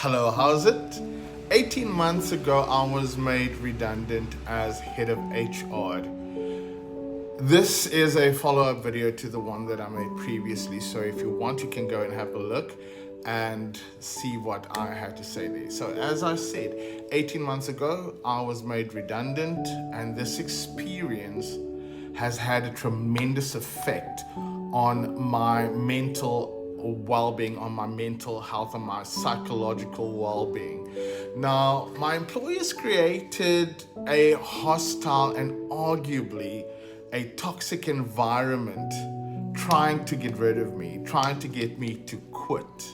Hello, how's it? 18 months ago, I was made redundant as head of HR. This is a follow-up video to the one that I made previously, so if you want, you can go and have a look and see what I had to say there. So as I said, 18 months ago, I was made redundant, and this experience has had a tremendous effect on my mental well-being, on my mental health, on my psychological well-being. Now, my employers created a hostile and arguably a toxic environment trying to get rid of me, trying to get me to quit.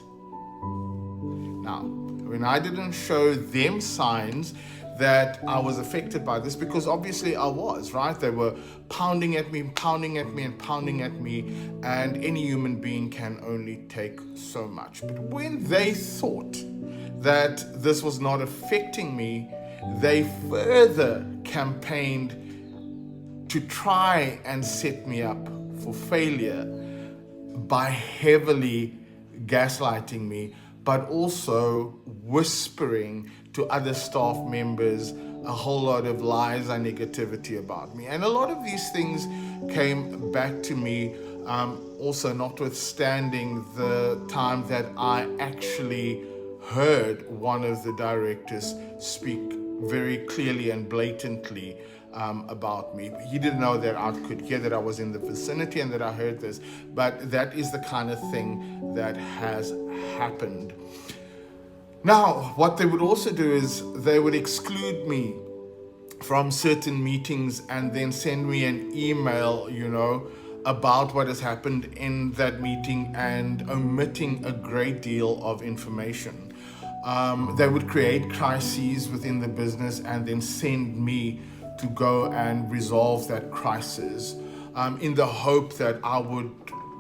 Now, when I didn't show them signs that I was affected by this, because obviously I was, right? They were pounding at me, and pounding at me, and any human being can only take so much. But when they thought that this was not affecting me, they further campaigned to try and set me up for failure by heavily gaslighting me, but also whispering to other staff members a whole lot of lies and negativity about me. And a lot of these things came back to me, also notwithstanding the time that I actually heard one of the directors speak very clearly and blatantly about me. He didn't know that I could hear that I was in the vicinity and that I heard this, but that is the kind of thing that has happened. Now, what they would also do is they would exclude me from certain meetings and then send me an email, about what has happened in that meeting and omitting a great deal of information. They would create crises within the business and then send me to go and resolve that crisis in the hope that I would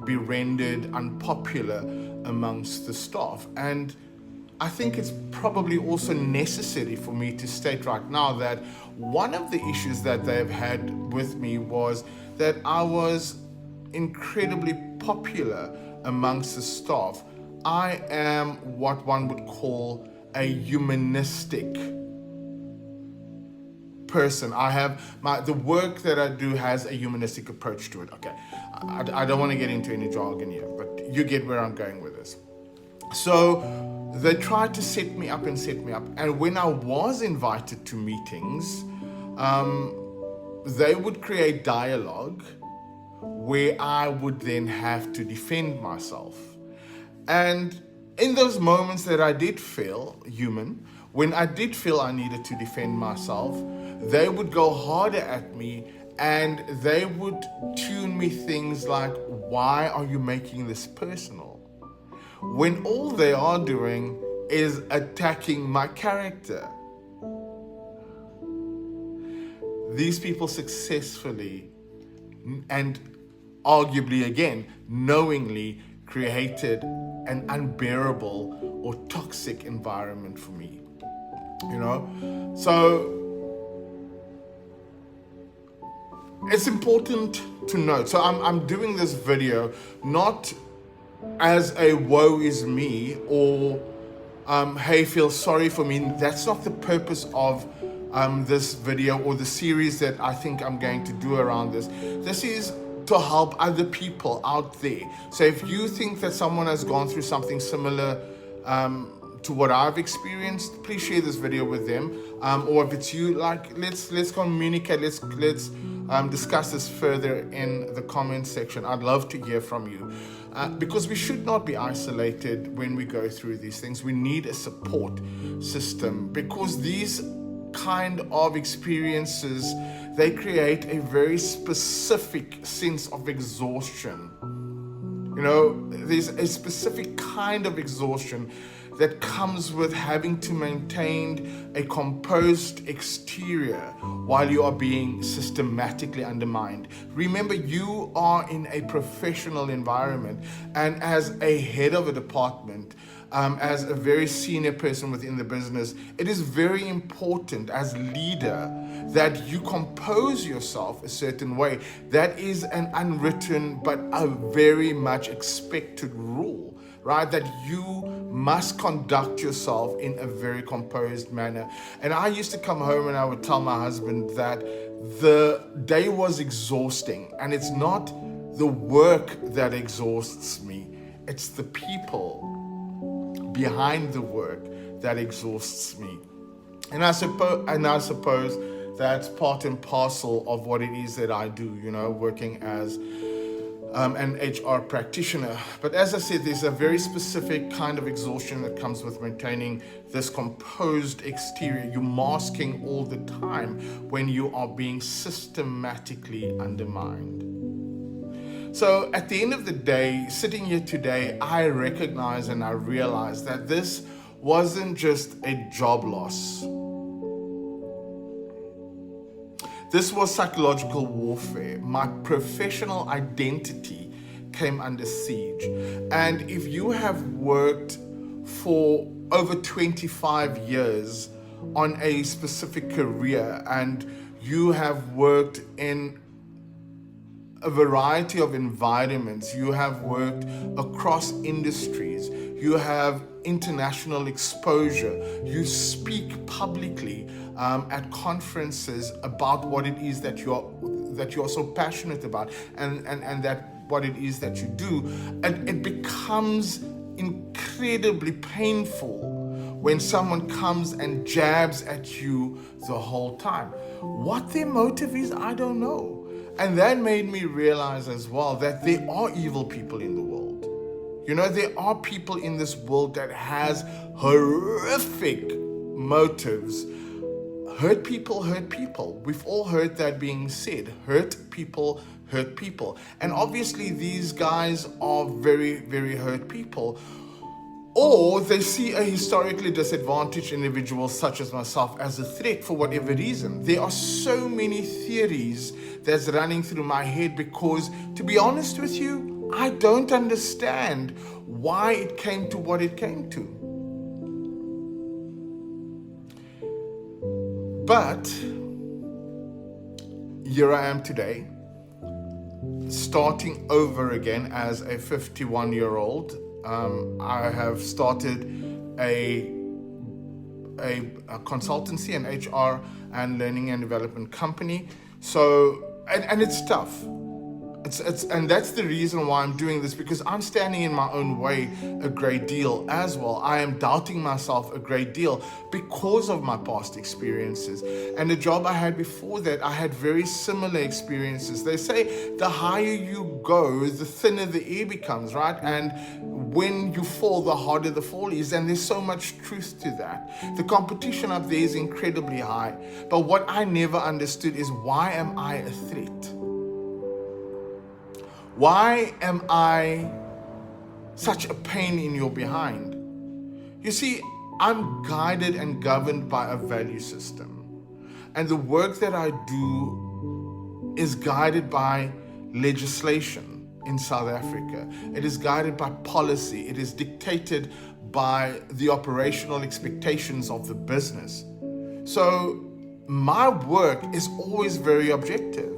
be rendered unpopular amongst the staff. And I think it's probably also necessary for me to state right now that one of the issues that they've had with me was that I was incredibly popular amongst the staff. I am what one would call a humanistic person. I have the work that I do has a humanistic approach to it. Okay, I don't want to get into any jargon here, but you get where I'm going with this. So they tried to set me up. And when I was invited to meetings, they would create dialogue where I would then have to defend myself. And in those moments that I did feel human, when I did feel I needed to defend myself, they would go harder at me and they would tune me things like, why are you making this personal? When all they are doing is attacking my character. These people successfully and arguably again, knowingly created an unbearable or toxic environment for me. So it's important to note. So I'm doing this video not as a woe is me or hey, feel sorry for me. That's not the purpose of this video or the series that I think I'm going to do around this. This is to help other people out there. So if you think that someone has gone through something similar to what I've experienced, please share this video with them. Or if it's you, let's communicate. Let's discuss this further in the comment section. I'd love to hear from you. Because we should not be isolated when we go through these things. We need a support system, because these kind of experiences, they create a very specific sense of exhaustion. There's a specific kind of exhaustion that comes with having to maintain a composed exterior while you are being systematically undermined. Remember, you are in a professional environment, and as a head of a department, as a very senior person within the business, it is very important as leader that you compose yourself a certain way. That is an unwritten but a very much expected rule right? That you must conduct yourself in a very composed manner. And I used to come home and I would tell my husband that the day was exhausting, and it's not the work that exhausts me, it's the people behind the work that exhausts me. And I suppose that's part and parcel of what it is that I do, working as an HR practitioner. But as I said, there's a very specific kind of exhaustion that comes with maintaining this composed exterior. You're masking all the time when you are being systematically undermined. So at the end of the day, sitting here today, I recognize and I realize that this wasn't just a job loss. This was psychological warfare. My professional identity came under siege. And if you have worked for over 25 years on a specific career, and you have worked in a variety of environments, you have worked across industries, you have international exposure, you speak publicly at conferences about what it is that you're so passionate about, and that what it is that you do, and it becomes incredibly painful when someone comes and jabs at you the whole time. What their motive is, I don't know. And that made me realize as well that there are evil people in the world. There are people in this world that has horrific motives. Hurt people hurt people. We've all heard that being said. Hurt people hurt people. And obviously these guys are very, very hurt people. Or they see a historically disadvantaged individual such as myself as a threat for whatever reason. There are so many theories that's running through my head because, to be honest with you, I don't understand why it came to what it came to. But here I am today, starting over again as a 51-year-old. I have started a consultancy, an HR and learning and development company. So, and it's tough. And that's the reason why I'm doing this, because I'm standing in my own way a great deal as well. I am doubting myself a great deal because of my past experiences. And the job I had before that, I had very similar experiences. They say the higher you go, the thinner the air becomes, right? And when you fall, the harder the fall is. And there's so much truth to that. The competition up there is incredibly high. But what I never understood is, why am I a threat? Why am I such a pain in your behind? You see, I'm guided and governed by a value system. And the work that I do is guided by legislation in South Africa. It is guided by policy. It is dictated by the operational expectations of the business. So my work is always very objective.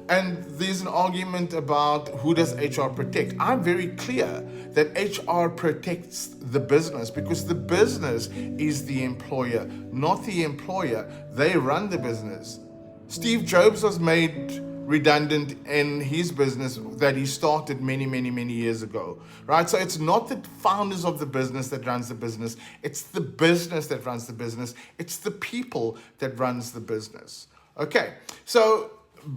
And there's an argument about who does HR protect. I'm very clear that HR protects the business, because the business is the employer, not the employer. They run the business. Steve Jobs was made redundant in his business that he started many, many, many years ago, right? So it's not the founders of the business that runs the business. It's the business that runs the business. It's the people that runs the business. Okay, so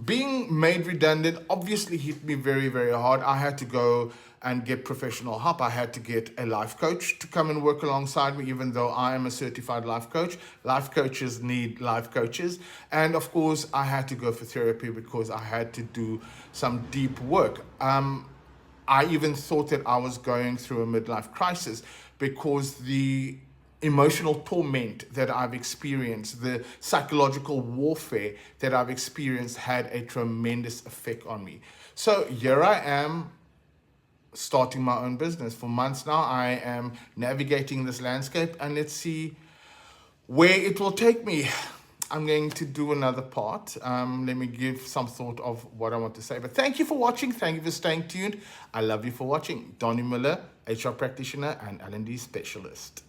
being made redundant obviously hit me very, very hard. I had to go and get professional help. I had to get a life coach to come and work alongside me, even though I am a certified life coach. Life coaches need life coaches. And of course, I had to go for therapy because I had to do some deep work. I even thought that I was going through a midlife crisis, because the emotional torment that I've experienced, the psychological warfare that I've experienced, had a tremendous effect on me. So here I am, starting my own business. For months now, I am navigating this landscape, and let's see where it will take me. I'm going to do another part. Let me give some thought of what I want to say. But thank you for watching. Thank you for staying tuned. I love you for watching. Donnie Miller, HR practitioner and L&D specialist.